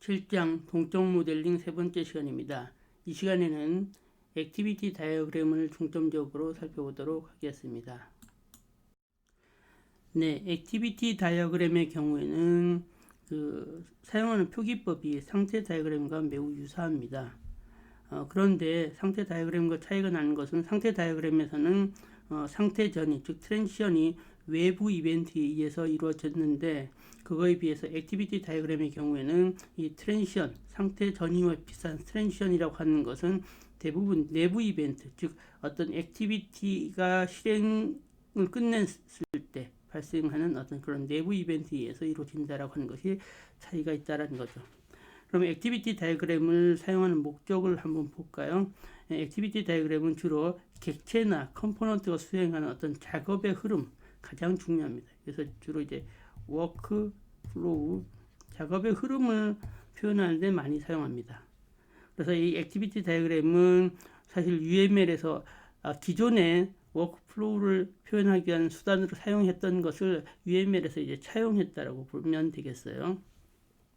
7장 동적 모델링 세 번째 시간입니다. 이 시간에는 액티비티 다이어그램을 중점적으로 살펴보도록 하겠습니다. 네, 액티비티 다이어그램의 경우에는 사용하는 표기법이 상태 다이어그램과 매우 유사합니다. 그런데 상태 다이어그램과 차이가 나는 것은 상태 다이어그램에서는 상태 전이, 즉 트랜지션이 외부 이벤트에 의해서 이루어졌는데 그거에 비해서 액티비티 다이어그램의 경우에는 이 트랜지션, 상태 전이와 비슷한 트랜지션이라고 하는 것은 대부분 내부 이벤트, 즉 어떤 액티비티가 실행을 끝냈을 때 발생하는 어떤 그런 내부 이벤트에 의해서 이루어진다라고 하는 것이 차이가 있다라는 거죠. 그럼 액티비티 다이어그램을 사용하는 목적을 한번 볼까요? 액티비티 다이어그램은 주로 객체나 컴포넌트가 수행하는 어떤 작업의 흐름, 가장 중요합니다. 그래서 주로 이제 워크 플로우, 작업의 흐름을 표현하는 데 많이 사용합니다. 그래서 이 액티비티 다이어그램은 사실 UML에서 기존에 워크 플로우를 표현하기 위한 수단으로 사용했던 것을 UML에서 이제 차용했다라고 보면 되겠어요.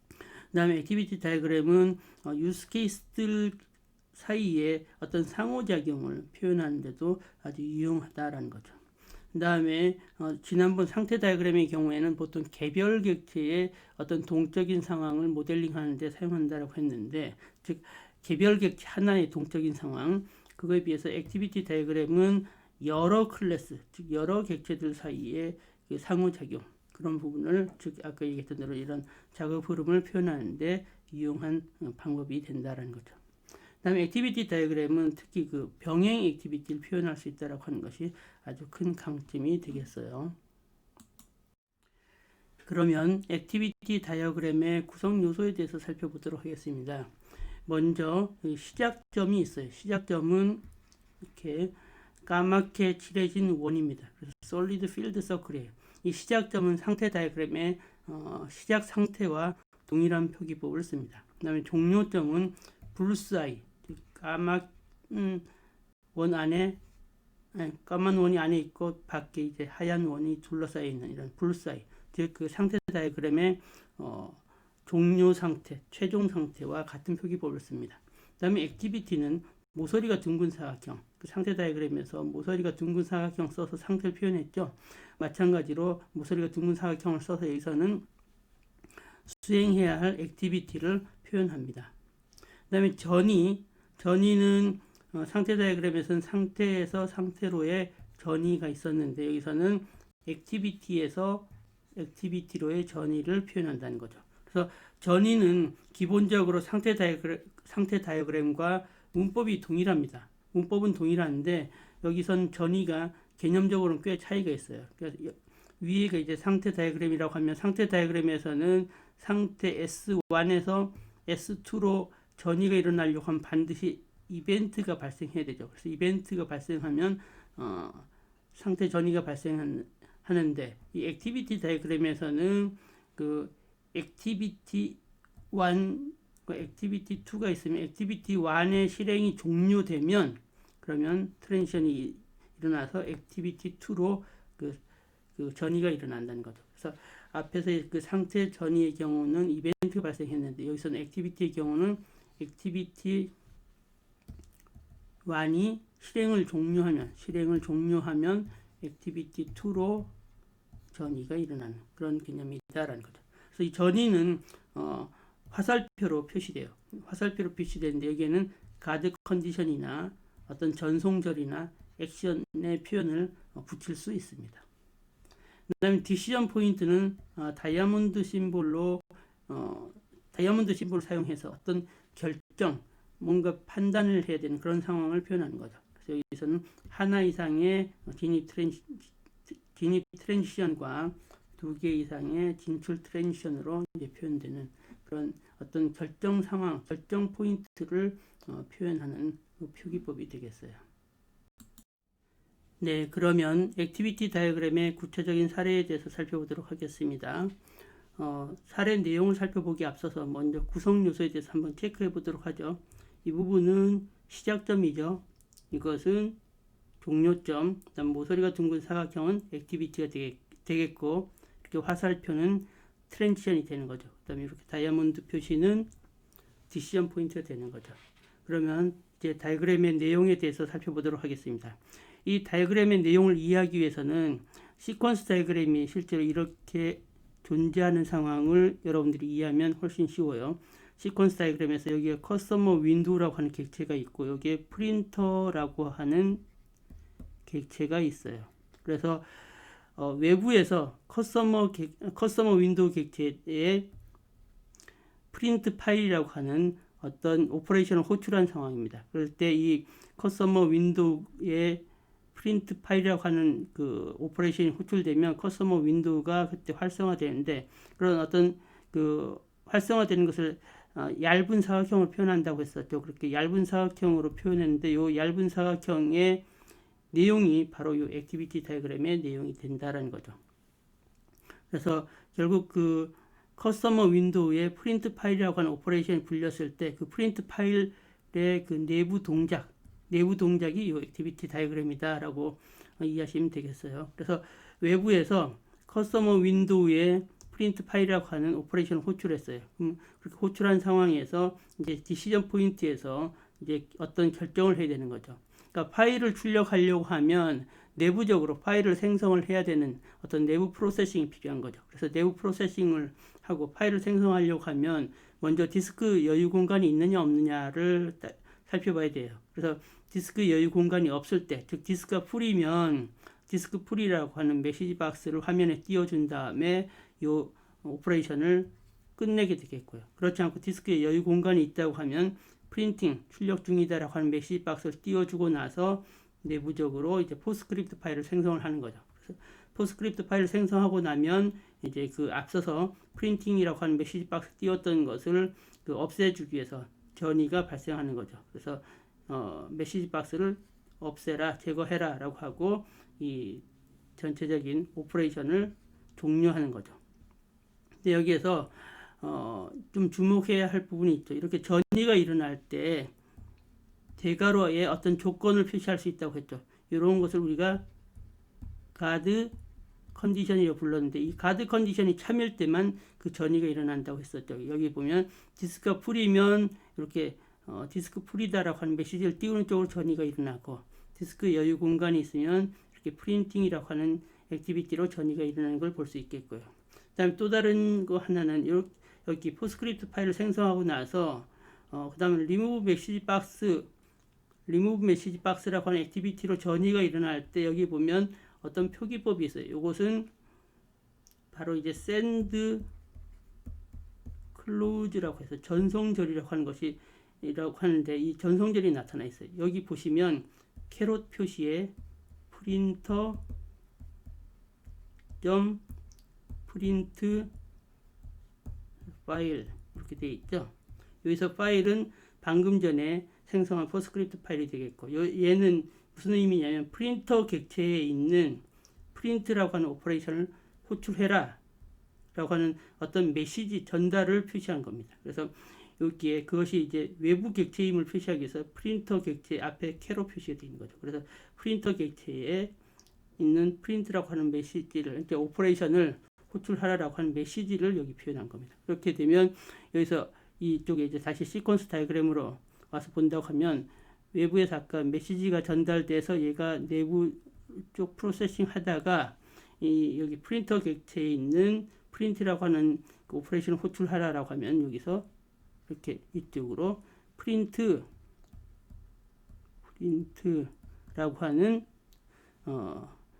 그 다음에 액티비티 다이어그램은 유스 케이스들 사이에 어떤 상호작용을 표현하는 데도 아주 유용하다라는 거죠. 그 다음에 지난번 상태 다이어그램의 경우에는 보통 개별 객체의 어떤 동적인 상황을 모델링하는 데 사용한다고 했는데, 즉 개별 객체 하나의 동적인 상황, 그거에 비해서 액티비티 다이어그램은 여러 클래스, 즉 여러 객체들 사이의 그 상호작용, 그런 부분을, 즉 아까 얘기했던 대로 이런 작업 흐름을 표현하는데 유용한 방법이 된다는 거죠. 그 다음에 액티비티 다이어그램은 특히 그 병행 액티비티를 표현할 수 있다고 하는 것이 아주 큰 강점이 되겠어요. 그러면 액티비티 다이어그램의 구성 요소에 대해서 살펴보도록 하겠습니다. 먼저 시작점이 있어요. 시작점은 이렇게 까맣게 칠해진 원입니다. 그래서 솔리드 필드 서클이에요. 이 시작점은 상태 다이어그램의 시작 상태와 동일한 표기법을 씁니다. 그 다음에 종료점은 블루스아이, 까만 원 안에, 까만 원이 안에 있고 밖에 이제 하얀 원이 둘러싸여 있는 이런 블루스아이, 즉 그 상태 다이어그램의 종료 상태, 최종 상태와 같은 표기법을 씁니다. 그 다음에 액티비티는 모서리가 둥근 사각형, 그 상태 다이어그램에서 모서리가 둥근 사각형 써서 상태를 표현했죠. 마찬가지로 모서리가 둥근 사각형을 써서 여기서는 수행해야 할 액티비티를 표현합니다. 그 다음에 전이는 상태 다이어그램에서는 상태에서 상태로의 전이가 있었는데 여기서는 액티비티에서 액티비티로의 전이를 표현한다는 거죠. 그래서 전이는 기본적으로 상태 다이어그램과 문법이 동일합니다. 문법은 동일한데 여기선 전이가 개념적으로는 꽤 차이가 있어요. 그래서 위에가 이제 상태 다이어그램이라고 하면 상태 다이어그램에서는 상태 S1에서 S2로 전이가 일어나려고 하면 반드시 이벤트가 발생해야 되죠. 그래서 이벤트가 발생하면 상태 전이가 발생하는데 이 액티비티 다이어그램에서는 그 액티비티 1, 액티비티 2가 있으면 액티비티 1의 실행이 종료되면 그러면 트랜지션이 일어나서 액티비티 2로 그 전이가 일어난다는 거죠. 그래서 앞에서 그 상태 전이의 경우는 이벤트가 발생했는데 여기서는 액티비티의 경우는 액티비티 1이 실행을 종료하면 액티비티 2로 전이가 일어나는 그런 개념이다라는 거죠. 그래서 이 전이는 화살표로 표시돼요. 화살표로 표시되는데 여기에는 가드 컨디션이나 어떤 전송절이나 액션의 표현을 붙일 수 있습니다. 그 다음에 디시전 포인트는 다이아몬드 심볼을 사용해서 어떤 결정, 뭔가 판단을 해야 되는 그런 상황을 표현하는 거죠. 그래서 여기서는 하나 이상의 진입 트랜지션과 2개 이상의 진출 트랜지션으로 이제 표현되는 그런 어떤 결정 상황, 결정 포인트를 표현하는 표기법이 되겠어요. 네, 그러면 액티비티 다이어그램의 구체적인 사례에 대해서 살펴보도록 하겠습니다. 사례 내용을 살펴보기 앞서서 먼저 구성 요소에 대해서 한번 체크해 보도록 하죠. 이 부분은 시작점이죠. 이것은 종료점, 그다음 모서리가 둥근 사각형은 액티비티가 되겠고 이렇게 화살표는 트랜지션이 되는 거죠. 그다음에 이렇게 다이아몬드 표시는 디시전 포인트가 되는 거죠. 그러면 이제 다이어그램의 내용에 대해서 살펴보도록 하겠습니다. 이 다이어그램의 내용을 이해하기 위해서는 시퀀스 다이어그램이 실제로 이렇게 존재하는 상황을 여러분들이 이해하면 훨씬 쉬워요. 시퀀스 다이어그램에서 여기에 커스터머 윈도우라고 하는 객체가 있고 여기에 프린터라고 하는 객체가 있어요. 그래서 외부에서 커스터머 윈도우 객체에 프린트 파일이라고 하는 어떤 오퍼레이션을 호출한 상황입니다. 그럴 때 이 커스터머 윈도우에 프린트 파일이라고 하는 그 오퍼레이션이 호출되면 커스터머 윈도우가 그때 활성화되는데 그런 어떤 그 활성화되는 것을 얇은 사각형으로 표현한다고 했었죠. 그렇게 얇은 사각형으로 표현했는데 이 얇은 사각형의 내용이 바로 이 액티비티 다이어그램의 내용이 된다라는 거죠. 그래서 결국 그 커스터머 윈도우에 프린트 파일이라고 하는 오퍼레이션이 불렸을 때 그 프린트 파일의 그 내부 동작이 이 액티비티 다이어그램이다라고 이해하시면 되겠어요. 그래서 외부에서 커스터머 윈도우에 프린트 파일이라고 하는 오퍼레이션을 호출했어요. 그렇게 호출한 상황에서 이제 디시전 포인트에서 이제 어떤 결정을 해야 되는 거죠. 그러니까 파일을 출력하려고 하면 내부적으로 파일을 생성을 해야 되는 어떤 내부 프로세싱이 필요한 거죠. 그래서 내부 프로세싱을 하고 파일을 생성하려고 하면 먼저 디스크 여유 공간이 있느냐 없느냐를 살펴봐야 돼요. 그래서 디스크 여유 공간이 없을 때, 즉 디스크가 풀이면 디스크 풀이라고 하는 메시지 박스를 화면에 띄워준 다음에 이 오퍼레이션을 끝내게 되겠고요. 그렇지 않고 디스크에 여유 공간이 있다고 하면 프린팅 출력 중이다라고 하는 메시지 박스를 띄워주고 나서 내부적으로 이제 포스크립트 파일을 생성을 하는 거죠. 그래서 포스크립트 파일을 생성하고 나면 이제 그 앞서서 프린팅이라고 하는 메시지 박스 띄웠던 것을 그 없애주기 위해서 전이가 발생하는 거죠. 그래서 메시지 박스를 없애라, 제거해라 라고 하고 이 전체적인 오퍼레이션을 종료하는 거죠. 근데 여기에서 좀 주목해야 할 부분이 있죠. 이렇게 전이가 일어날 때 대괄호에 어떤 조건을 표시할 수 있다고 했죠. 이런 것을 우리가 가드 컨디션이라고 불렀는데 이 가드 컨디션이 참일 때만 그 전이가 일어난다고 했었죠. 여기 보면 디스크가 풀이면 이렇게 디스크 풀이다라고 하는 메시지를 띄우는 쪽으로 전이가 일어나고 디스크 여유 공간이 있으면 이렇게 프린팅이라고 하는 액티비티로 전이가 일어나는 걸 볼 수 있겠고요. 그 다음에 또 다른 거 하나는 여기 포스크립트 파일을 생성하고 나서 그 다음에 리무브 메시지 박스라고 하는 액티비티로 전이가 일어날 때 여기 보면 어떤 표기법이 있어요. 이것은 바로 이제 send close라고 해서 전송절이라고 하는 것이라고 하는데 이 전송절이 나타나 있어요. 여기 보시면 캐롯 표시에 printer print 파일 이렇게 되어 있죠. 여기서 파일은 방금 전에 생성한 포스크립트 파일이 되겠고 얘는 무슨 의미냐면 프린터 객체에 있는 프린트라고 하는 오퍼레이션을 호출해라 라고 하는 어떤 메시지 전달을 표시한 겁니다. 그래서 여기에 그것이 이제 외부 객체임을 표시하기 위해서 프린터 객체 앞에 캐로 표시가 되는 거죠. 그래서 프린터 객체에 있는 프린트라고 하는 메시지를 이제 오퍼레이션을 호출하라라고 하는 메시지를 여기 표현한 겁니다. 그렇게 되면 여기서 이쪽에 이제 다시 시퀀스 다이어그램으로 와서 본다고 하면 외부에서 아까 메시지가 전달돼서 얘가 내부 쪽 프로세싱 하다가 이 여기 프린터 객체에 있는 프린트라고 하는 그 오퍼레이션을 호출하라라고 하면 여기서 이렇게 이쪽으로 프린트라고 하는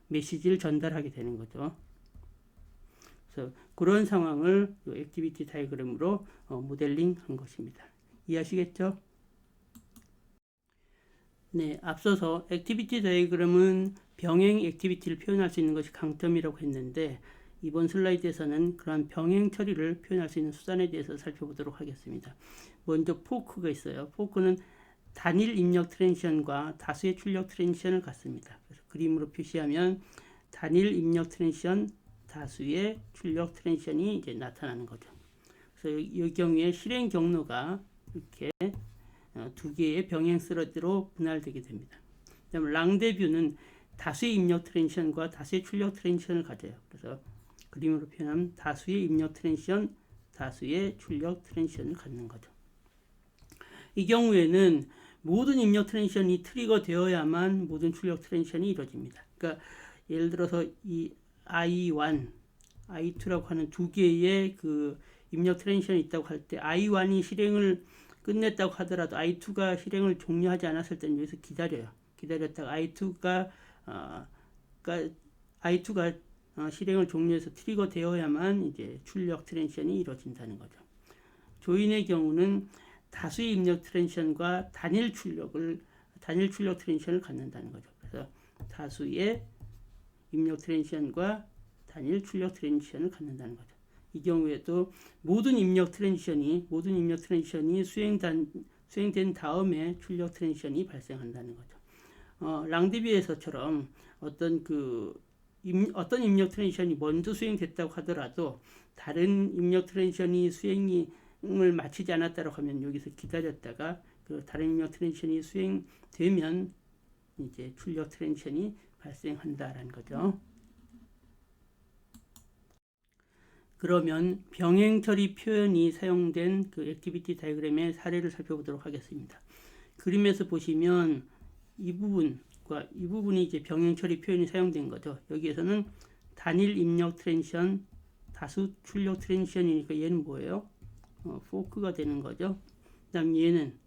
메시지를 전달하게 되는 거죠. 그래서 그런 상황을 액티비티 다이어그램으로 모델링 한 것입니다. 이해하시겠죠? 네, 앞서서 액티비티 다이어그램은 병행 액티비티를 표현할 수 있는 것이 강점이라고 했는데 이번 슬라이드에서는 그러한 병행 처리를 표현할 수 있는 수단에 대해서 살펴보도록 하겠습니다. 먼저 포크가 있어요. 포크는 단일 입력 트랜지션과 다수의 출력 트랜지션을 갖습니다. 그래서 그림으로 표시하면 단일 입력 트랜지션, 다수의 출력 트랜지션이 이제 나타나는 거죠. 그래서 이 경우에 실행 경로가 이렇게 두 개의 병행 스레드로 분할되게 됩니다. 그다음에 랑데뷰는 다수의 입력 트랜지션과 다수의 출력 트랜지션을 가져요. 그래서 그림으로 표현하면 다수의 입력 트랜지션, 다수의 출력 트랜지션을 갖는 거죠. 이 경우에는 모든 입력 트랜지션이 트리거 되어야만 모든 출력 트랜지션이 이루어집니다. 그러니까 예를 들어서 이 I1, I2라고 하는 두 개의 그 입력 트랜지션이 있다고 할 때 I1이 실행을 끝냈다고 하더라도 I2가 실행을 종료하지 않았을 때는 여기서 기다려요. 기다렸다가 I2가 실행을 종료해서 트리거 되어야만 이제 출력 트랜지션이 이루어진다는 거죠. 조인의 경우는 다수의 입력 트랜지션과 단일 출력 트랜지션을 갖는다는 거죠. 그래서 다수의 입력 트랜지션과 단일 출력 트랜지션을 갖는다는 거죠. 이 경우에도 모든 입력 트랜지션이 수행된 다음에 출력 트랜지션이 발생한다는 거죠. 랑디비에서처럼 어떤 입력 트랜지션이 먼저 수행됐다고 하더라도 다른 입력 트랜지션이 수행을 마치지 않았다고 하면 여기서 기다렸다가 그 다른 입력 트랜지션이 수행되면 이제 출력 트랜지션이 발생한다라는 거죠. 그러면 병행 처리 표현이 사용된 그 액티비티 다이어그램의 사례를 살펴보도록 하겠습니다. 그림에서 보시면 이 부분이 이제 병행 처리 표현이 사용된 거죠. 여기에서는 단일 입력 트랜지션, 다수 출력 트랜지션이니까 얘는 뭐예요? 포크가 되는 거죠. 그다음 얘는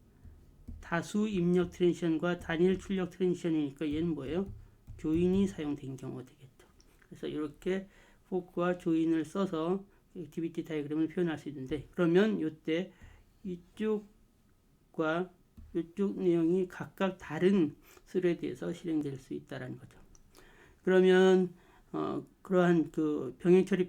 다수 입력 트랜지션과 단일 출력 트랜지션이니까 얘는 뭐예요? 조인이 사용된 경우가 되겠죠. 그래서 이렇게 포크와 조인을 써서 액티비티 다이어그램을 표현할 수 있는데, 그러면 이때 이쪽과 이쪽 내용이 각각 다른 스레드에서 실행될 수 있다는 거죠. 그러면 그러한 그 병행 처리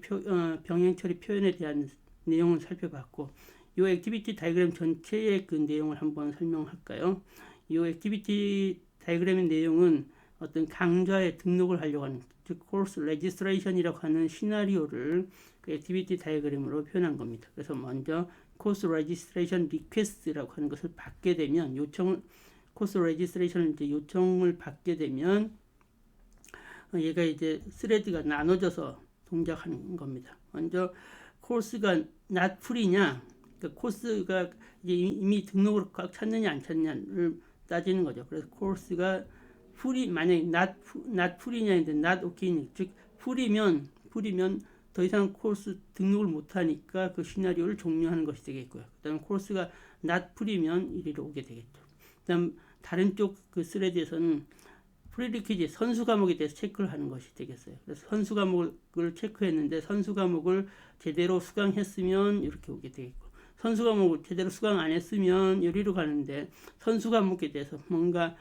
표현에 대한 내용을 살펴봤고, 이 액티비티 다이어그램 전체의 그 내용을 한번 설명할까요? 이 액티비티 다이어그램의 내용은 어떤 강좌에 등록을 하려고 하는, 즉 코스 레지스트레이션이라고 하는 시나리오를 그 액티비티 다이어그램으로 표현한 겁니다. 그래서 먼저 코스 레지스트레이션 리퀘스트라고 하는 것을 받게 되면, 코스 레지스트레이션을 이제 요청을 받게 되면 얘가 이제 스레드가 나눠져서 동작하는 겁니다. 먼저 코스가 not full이냐, 그러니까 코스가 이제 이미 등록을 꽉 찼느냐 안 찼느냐를 따지는 거죠. 그래서 코스가 만약에 not full이냐인데 not okay니, 즉 full이면 더 이상 코스 등록을 못하니까 그 시나리오를 종료하는 것이 되겠고요. 그 다음 코스가 not full이면 이리로 오게 되겠죠. 그 다음 다른 쪽 그 스레드에서는 프리리퀴짓 선수 과목에 대해서 체크를 하는 것이 되겠어요. 그래서 선수 과목을 체크했는데 선수 과목을 제대로 수강했으면 이렇게 오게 되겠고, 선수 과목을 제대로 수강 안 했으면 여기로 가는데, 선수 과목에 대해서 뭔가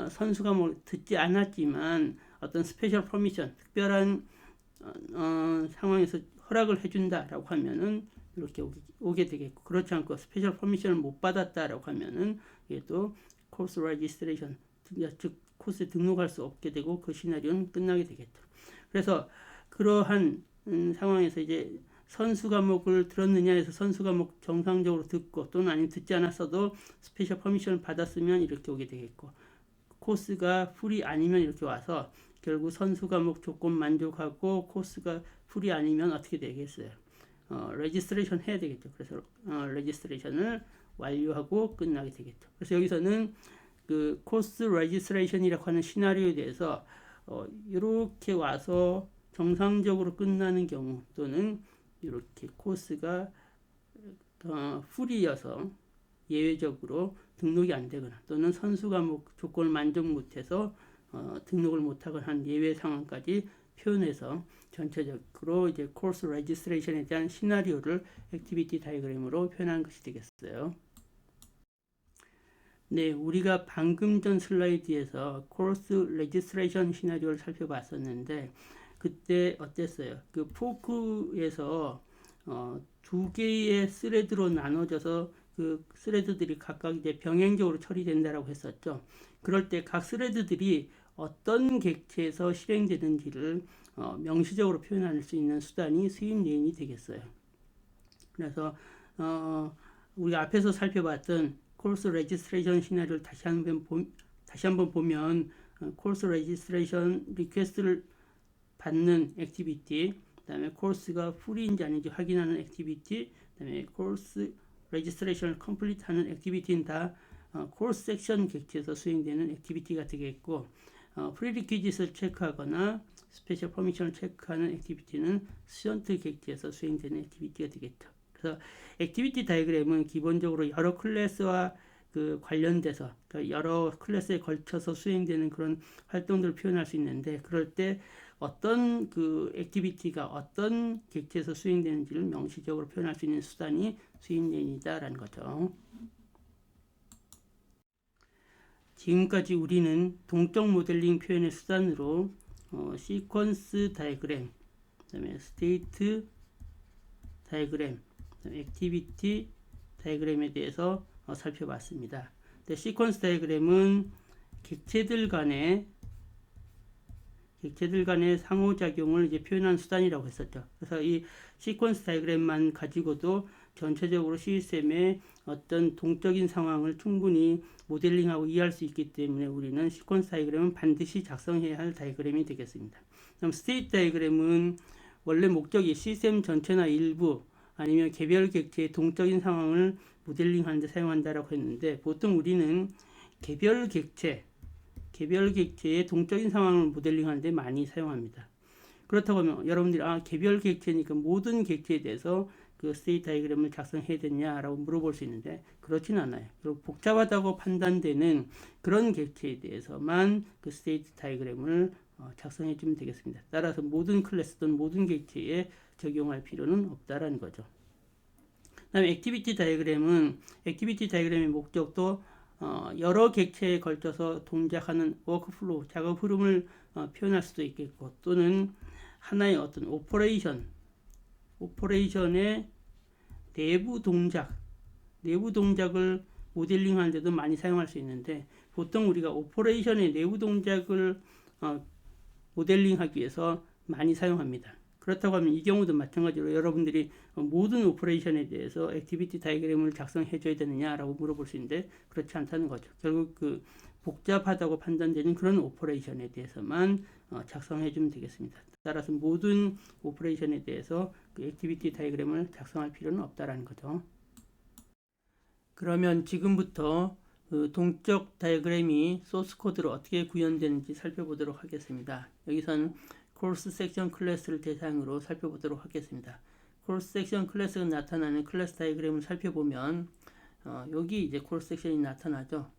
선수 과목을 듣지 않았지만 어떤 스페셜 퍼미션, 특별한 상황에서 허락을 해준다라고 하면은 이렇게 오게 되겠고, 그렇지 않고 스페셜 퍼미션을 못 받았다라고 하면은 얘도 코스 레지스트레이션, 즉 코스에 등록할 수 없게 되고 그 시나리오는 끝나게 되겠죠. 그래서 그러한 상황에서 이제 선수 과목을 들었느냐 해서 선수 과목 정상적으로 듣고, 또는 아니면 듣지 않았어도 스페셜 퍼미션을 받았으면 이렇게 오게 되겠고, 코스가 풀이 아니면 이렇게 와서 결국 선수 과목 조건 만족하고 코스가 풀이 아니면 어떻게 되겠어요? 레지스트레이션 해야 되겠죠. 그래서 레지스트레이션을 완료하고 끝나게 되겠죠. 그래서 여기서는 그 코스 레지스트레이션이라고 하는 시나리오에 대해서 이렇게 와서 정상적으로 끝나는 경우, 또는 이렇게 코스가 풀이어서 예외적으로 등록이 안 되거나, 또는 선수 과목 조건을 만족 못해서 등록을 못하거나 한 예외 상황까지 표현해서 전체적으로 이제 코스 레지스트레이션에 대한 시나리오를 액티비티 다이어그램으로 표현하는 것이 되겠어요. 네, 우리가 방금 전 슬라이드에서 코스 레지스트레이션 시나리오를 살펴봤었는데, 그때 어땠어요? 그 포크에서 두 개의 스레드로 나눠져서 그 스레드들이 각각 이제 병행적으로 처리된다라고 했었죠. 그럴 때 각 스레드들이 어떤 객체에서 실행되는지를 명시적으로 표현할 수 있는 수단이 스윕 레인이 되겠어요. 그래서 우리가 앞에서 살펴봤던 코스 레지스트레이션 시나리오를 다시 한번 보면 코스 레지스트레이션 리퀘스트를 받는 액티비티, 그 다음에 코스가 풀이인지 아닌지 확인하는 액티비티, 그다음에 course registration을 complete 하는 액티비티는 다 course section 객체에서 수행되는 액티비티가 되겠고, prerequisite을 체크하거나 스페셜 퍼미션을 체크하는 액티비티는 스튜던트 객체에서 수행되는 액티비티가 되겠죠. 그래서 액티비티 다이그램은 기본적으로 여러 클래스와 그 관련돼서, 그러니까 여러 클래스에 걸쳐서 수행되는 그런 활동들을 표현할 수 있는데, 그럴 때 어떤 그 액티비티가 어떤 객체에서 수행되는지를 명시적으로 표현할 수 있는 수단이 스윙랜이다라는 거죠. 지금까지 우리는 동적 모델링 표현의 수단으로 시퀀스 다이그램, 그다음에 스테이트 다이그램, 액티비티 다이그램에 대해서 살펴봤습니다. 시퀀스 다이그램은 객체들 간의 상호작용을 이제 표현하는 수단이라고 했었죠. 그래서 이 시퀀스 다이그램만 가지고도 전체적으로 시스템의 어떤 동적인 상황을 충분히 모델링하고 이해할 수 있기 때문에 우리는 시퀀스 다이그램은 반드시 작성해야 할 다이그램이 되겠습니다. 그럼 스테이트 다이그램은 원래 목적이 시스템 전체나 일부 아니면 개별 객체의 동적인 상황을 모델링하는 데 사용한다라고 했는데, 보통 우리는 개별 객체의 동적인 상황을 모델링하는 데 많이 사용합니다. 그렇다고 하면 여러분들이 개별 객체니까 모든 객체에 대해서 그 스테이트 다이그램을 작성해야 되냐라고 물어볼 수 있는데, 그렇진 않아요. 그리고 복잡하다고 판단되는 그런 객체에 대해서만 그 스테이트 다이그램을 작성해 주면 되겠습니다. 따라서 모든 클래스 또는 모든 객체에 적용할 필요는 없다라는 거죠. 그다음에 액티비티 다이그램의 목적도 여러 객체에 걸쳐서 동작하는 워크플로우, 작업 흐름을 표현할 수도 있겠고, 또는 하나의 어떤 오퍼레이션의 내부 동작을 모델링하는 데도 많이 사용할 수 있는데, 보통 우리가 오퍼레이션의 내부 동작을 모델링하기 위해서 많이 사용합니다. 그렇다고 하면 이 경우도 마찬가지로 여러분들이 모든 오퍼레이션에 대해서 액티비티 다이그램을 작성해 줘야 되느냐라고 물어볼 수 있는데, 그렇지 않다는 거죠. 결국 그 복잡하다고 판단되는 그런 오퍼레이션에 대해서만 작성해 주면 되겠습니다. 따라서 모든 오퍼레이션에 대해서 그 액티비티 다이그램을 작성할 필요는 없다라는 거죠. 그러면 지금부터 그 동적 다이그램이 소스 코드로 어떻게 구현되는지 살펴보도록 하겠습니다. 여기서는 코스 섹션 클래스를 대상으로 살펴보도록 하겠습니다. 코스 섹션 클래스가 나타나는 클래스 다이그램을 살펴보면 여기 이제 코스 섹션이 나타나죠.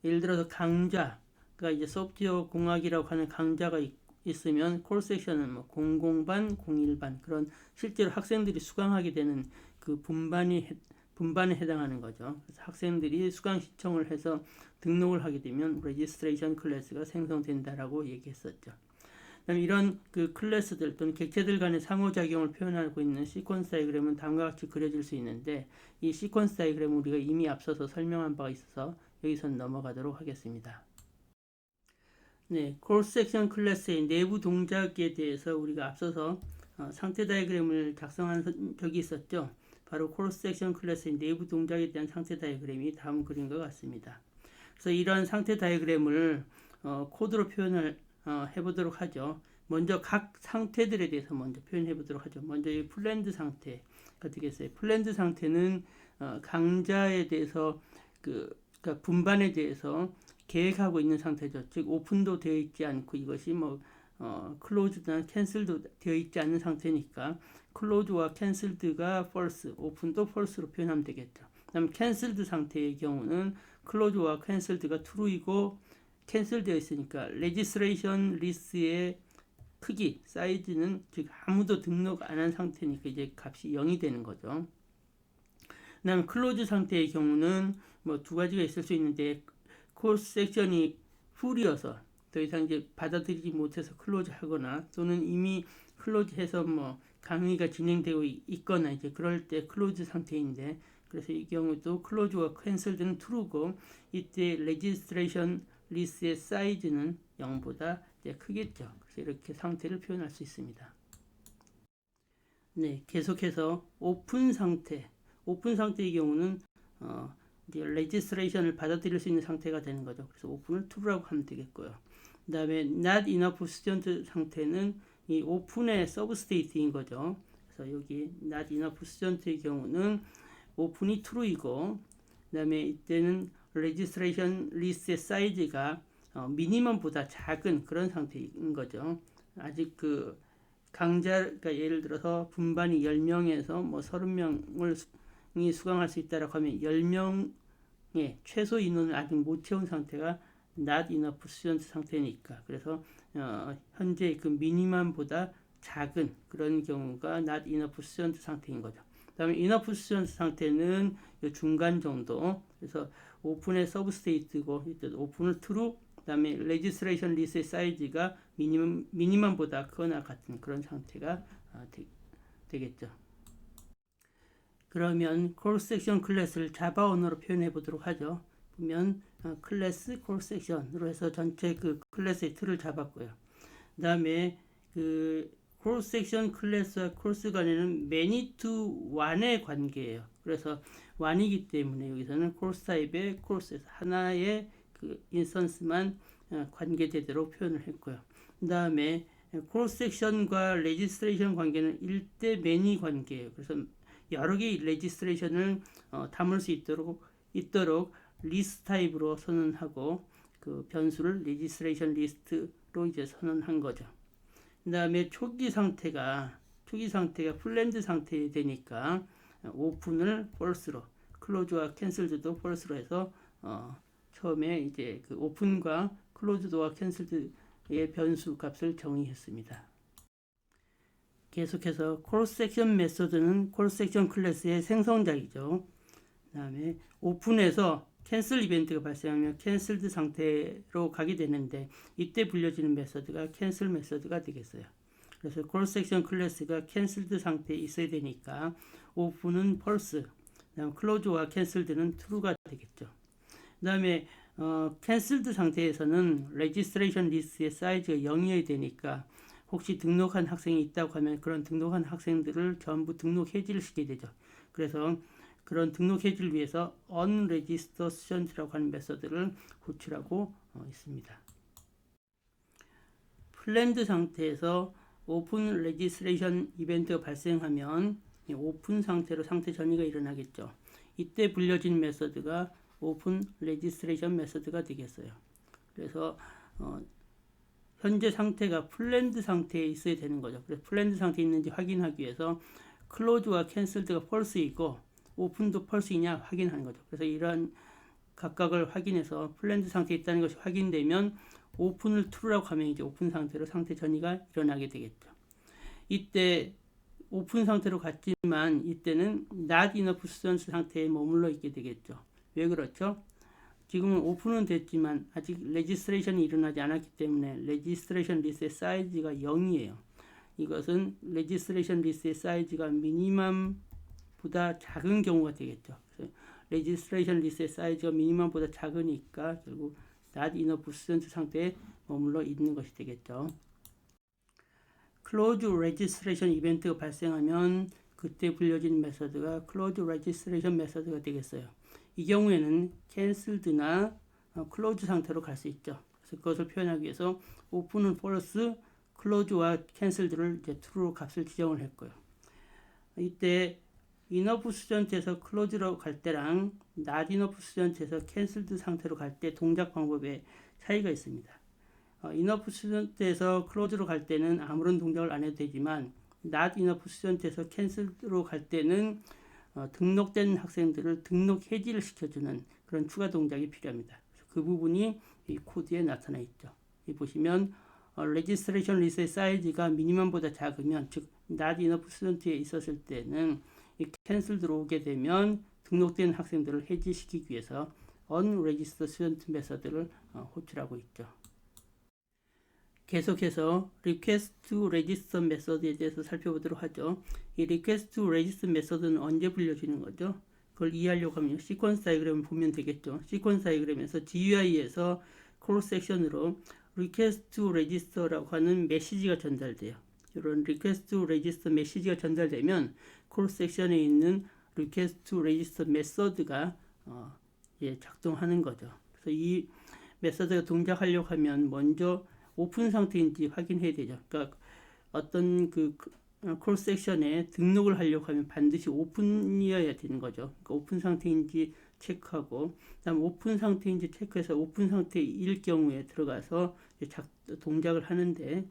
예를 들어서 강좌가 이제 소프트웨어 공학이라고 하는 강좌가 있으면 콜 섹션은 뭐 00반, 01반 그런 실제로 학생들이 수강하게 되는 그 분반에 해당하는 거죠. 그래서 학생들이 수강 신청을 해서 등록을 하게 되면 레지스트레이션 클래스가 생성된다라고 얘기했었죠. 그다음에 이런 그 클래스들 또는 객체들 간의 상호작용을 표현하고 있는 시퀀스 다이그램은 다음과 같이 그려질 수 있는데, 이 시퀀스 다이그램은 우리가 이미 앞서서 설명한 바가 있어서 여기선 넘어가도록 하겠습니다. 네, 크로스 섹션 클래스의 내부 동작에 대해서 우리가 앞서서 상태 다이그램을 작성한 적이 있었죠. 바로 크로스 섹션 클래스의 내부 동작에 대한 상태 다이그램이 다음 그림과 같습니다. 그래서 이러한 상태 다이그램을 코드로 표현을 해보도록 하죠. 먼저 각 상태들에 대해서 먼저 표현해 보도록 하죠. 먼저 이 플랜드 상태가 되겠어요. 플랜드 상태는 강좌에 대해서 그러니까 분반에 대해서 계획하고 있는 상태죠. 즉 오픈도 되어 있지 않고 이것이 뭐 클로즈나 캔슬도 되어 있지 않은 상태니까 클로즈와 캔슬드가 false, 오픈도 false로 표현하면 되겠죠. 그다음 캔슬드 상태의 경우는 클로즈와 캔슬드가 true이고 캔슬되어 있으니까 레지스트레이션 리스트의 크기, 사이즈는 즉 아무도 등록 안 한 상태니까 이제 값이 0이 되는 거죠. 그다음 클로즈 상태의 경우는 뭐 두 가지가 있을 수 있는데, 코스 섹션이 풀이어서 더 이상 이제 받아들이지 못해서 클로즈 하거나, 또는 이미 클로즈해서 뭐 강의가 진행되고 있거나 이제 그럴 때 클로즈 상태인데, 그래서 이 경우도 클로즈와 캔슬드는 true고, 이때 레지스트레이션 리스트의 사이즈는 0보다 이제 크겠죠. 그래서 이렇게 상태를 표현할 수 있습니다. 네, 계속해서 오픈 상태의 경우는 이제 레지스트레이션을 받아들일 수 있는 상태가 되는 거죠. 그래서 오픈을 true라고 하면 되겠고요. 그 다음에 not enough student 상태는 이 오픈의 서브스테이트인 거죠. 그래서 그래서 여기 not enough student의 경우는 오픈이 true이고, 그 다음에 이때는 registration list의 사이즈가 미니멈보다 작은 그런 상태인 거죠. 아직 그 강자가 예를 들어서 분반이 10명에서 뭐 30명이 수강할 수 있다라고 하면 10명의 최소 인원을 아직 못 채운 상태가 not enough student 상태니까, 그래서 현재 그 미니멈보다 작은 그런 경우가 not enough student 상태인 거죠. 그 다음에 enough student 상태는 중간 정도, 그래서 오픈의 서브스테이트고 오픈을 true, 그 다음에 레지스트레이션 리스트의 사이즈가 미니멈보다 크거나 같은 그런 상태가 되겠죠. 그러면 cross section 클래스를 자바 언어로 표현해 보도록 하죠. 보면 클래스 cross section으로 해서 전체 그 클래스의 틀을 잡았고요. 그 다음에 그 cross section 클래스와 cross 간에는 many to one의 관계예요. 그래서 one이기 때문에 여기서는 cross 타입의 cross에서 하나의 그 인스턴스만 관계되도록 표현을 했고요. 그 다음에 cross section과 registration 관계는 1대 many 관계예요. 그래서 여러 개의 레지스트레이션을 담을 수 있도록 리스트 타입으로 선언하고 그 변수를 레지스트레이션 리스트로 이제 선언한 거죠. 그 다음에 초기 상태가 플랜드 상태 되니까 오픈을 false로, 클로즈와 캔슬드도 false로 해서 처음에 이제 그 오픈과 클로즈드와 캔슬드의 변수 값을 정의했습니다. 계속해서 cross section 메소드는 cross section 클래스의 생성자이죠. 그 다음에 오픈에서 캔슬 이벤트가 발생하면 캔슬드 상태로 가게 되는데, 이때 불려지는 메소드가 캔슬 메소드가 되겠어요. 그래서 cross section 클래스가 캔슬드 상태에 있어야 되니까 오픈은 false, 그다음 close와 cancelled는 true가 되겠죠. 그 다음에 캔슬드 상태에서는 registration list의 사이즈가 0이어야 되니까 혹시 등록한 학생이 있다고 하면 그런 등록한 학생들을 전부 등록 해지를 시키게 되죠. 그래서 그런 등록 해지를 위해서 unregistered student라고 하는 메소드를 호출하고 있습니다. 플랜드 상태에서 오픈 레지스트레이션 이벤트가 발생하면 오픈 상태로 상태 전이가 일어나겠죠. 이때 불려진 메소드가 오픈 레지스트레이션 메소드가 되겠어요. 그래서 현재 상태가 플랜드 상태에 있어야 되는 거죠. 그래서 플랜드 상태에 있는지 확인하기 위해서 클로즈와 캔슬드가 false이고 오픈도 false이냐 확인하는 거죠. 그래서 이런 각각을 확인해서 플랜드 상태에 있다는 것이 확인되면 오픈을 true라고 하면 이제 오픈 상태로 상태 전이가 일어나게 되겠죠. 이때 오픈 상태로 갔지만 이때는 not enough students 상태에 머물러 있게 되겠죠. 왜 그렇죠? 지금은 오픈은 됐지만 아직 레지스트레이션이 일어나지 않았기 때문에 레지스트레이션 리스트의 사이즈가 0이에요. 이것은 레지스트레이션 리스트의 사이즈가 미니멈보다 작은 경우가 되겠죠. 레지스트레이션 리스트의 사이즈가 미니멈보다 작으니까 결국 not enough student 상태에 머물러 있는 것이 되겠죠. close registration 이벤트가 발생하면 그때 불려진 메서드가 close registration 메서드가 되겠어요. 이 경우에는 cancelled나 close 상태로 갈 수 있죠. 그래서 그것을 표현하기 위해서 open은 false, close와 cancelled를 이제 true로 값을 지정을 했고요. 이때 enough student에서 close로 갈 때랑 not enough student에서 cancelled 상태로 갈 때 동작 방법에 차이가 있습니다. enough student에서 close로 갈 때는 아무런 동작을 안 해도 되지만 not enough student에서 cancelled로 갈 때는 등록된 학생들을 등록 해지를 시켜주는 그런 추가 동작이 필요합니다. 그 부분이 이 코드에 나타나 있죠. 이 보시면 registration list의 사이즈가 미니멈보다 작으면, 즉 not enough student에 있었을 때는 이 cancelled로 오게 되면 등록된 학생들을 해지시키기 위해서 unregistered student 메서드를 호출하고 있죠. 계속해서 request to register 메서드에 대해서 살펴보도록 하죠. 이 request to register 메서드는 언제 불려지는 거죠? 그걸 이해하려고 하면 시퀀스 다이그램을 보면 되겠죠. 시퀀스 다이그램에서 GUI에서 cross section으로 request to register라고 하는 메시지가 전달돼요. 이런 request to register 메시지가 전달되면 cross section에 있는 request to register 메서드가 작동하는 거죠. 그래서 이 메서드가 동작하려고 하면 먼저 오픈 상태인지 확인해야 되죠. 그러니까 어떤 그 크로스 섹션에 등록을 하려고 하면 반드시 오픈이어야 되는 거죠. 그러니까 오픈 상태인지 체크하고, 그다음 오픈 상태인지 체크해서 오픈 상태일 경우에 들어가서 동작을 하는데,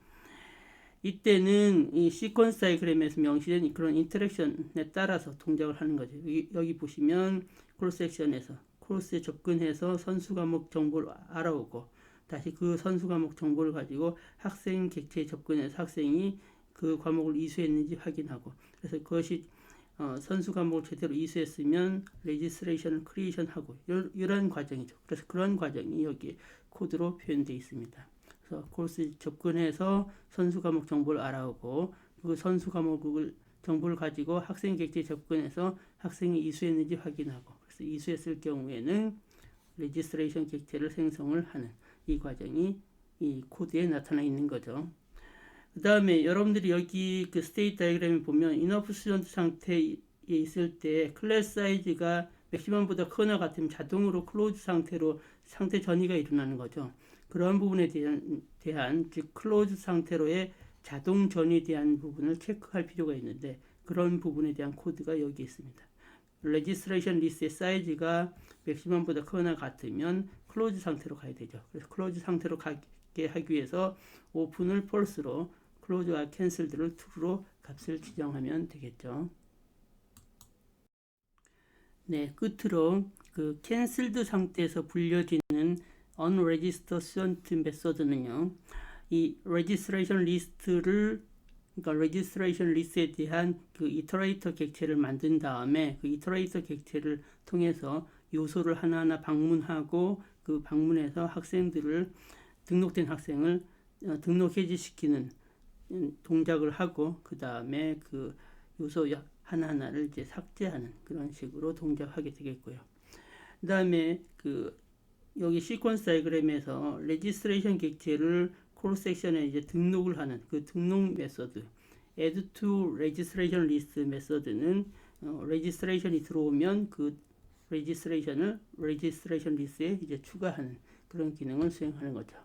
이때는 이 시퀀스 다이그램에서 명시된 그런 인터랙션에 따라서 동작을 하는 거죠. 여기 보시면 크로스 섹션에서 크로스에 접근해서 선수 과목 정보를 알아오고, 다시 그 선수 과목 정보를 가지고 학생 객체에 접근해서 학생이 그 과목을 이수했는지 확인하고, 그래서 그것이 선수 과목을 제대로 이수했으면 레지스트레이션을 크리에이션하고, 이런 과정이죠. 그래서 그런 과정이 여기 코드로 표현되어 있습니다. 그래서 코र्스 접근해서 선수 과목 정보를 알아오고, 그 선수 과목을 정보를 가지고 학생 객체에 접근해서 학생이 이수했는지 확인하고, 그래서 이수했을 경우에는 레지스트레이션 객체를 생성을 하는 이 과정이 이 코드에 나타나 있는 거죠. 그 다음에 여러분들이 여기 그 스테이트 다이그램을 보면 이너프 스튜던트 상태에 있을 때 클래스 사이즈가 맥시멈보다 크거나 같으면 자동으로 클로즈 상태로 상태 전이가 일어나는 거죠. 그런 부분에 대한 즉 클로즈 상태로의 자동 전이에 대한 부분을 체크할 필요가 있는데, 그런 부분에 대한 코드가 여기 있습니다. 레지스트레이션 리스트의 사이즈가 맥시멈보다 크거나 같으면 클로즈 상태로 가야 되죠. 그래서 클로즈 상태로 가게 하기 위해서 오픈을 false로, 클로즈와 캔슬드를 true로 값을 지정하면 되겠죠. 네, 끝으로 그 캔슬드 상태에서 불려지는 unregistered student method는요, 이 registration list를, 그러니까 registration list에 대한 그 iterator 객체를 만든 다음에 그 iterator 객체를 통해서 요소를 하나하나 방문하고, 그 방문해서 학생들을, 등록된 학생을 등록 해지시키는 동작을 하고, 그 다음에 그 요소 하나하나를 이제 삭제하는 그런 식으로 동작하게 되겠고요. 그 다음에 그 여기 시퀀스 다이그램에서 레지스트레이션 객체를 크로스 섹션에 이제 등록을 하는 그 등록 메소드, add to registration list 메소드는 레지스트레이션이 들어오면 그 레지스트레이션을 레지스트레이션 리스트에 이제 추가하는 그런 기능을 수행하는 거죠.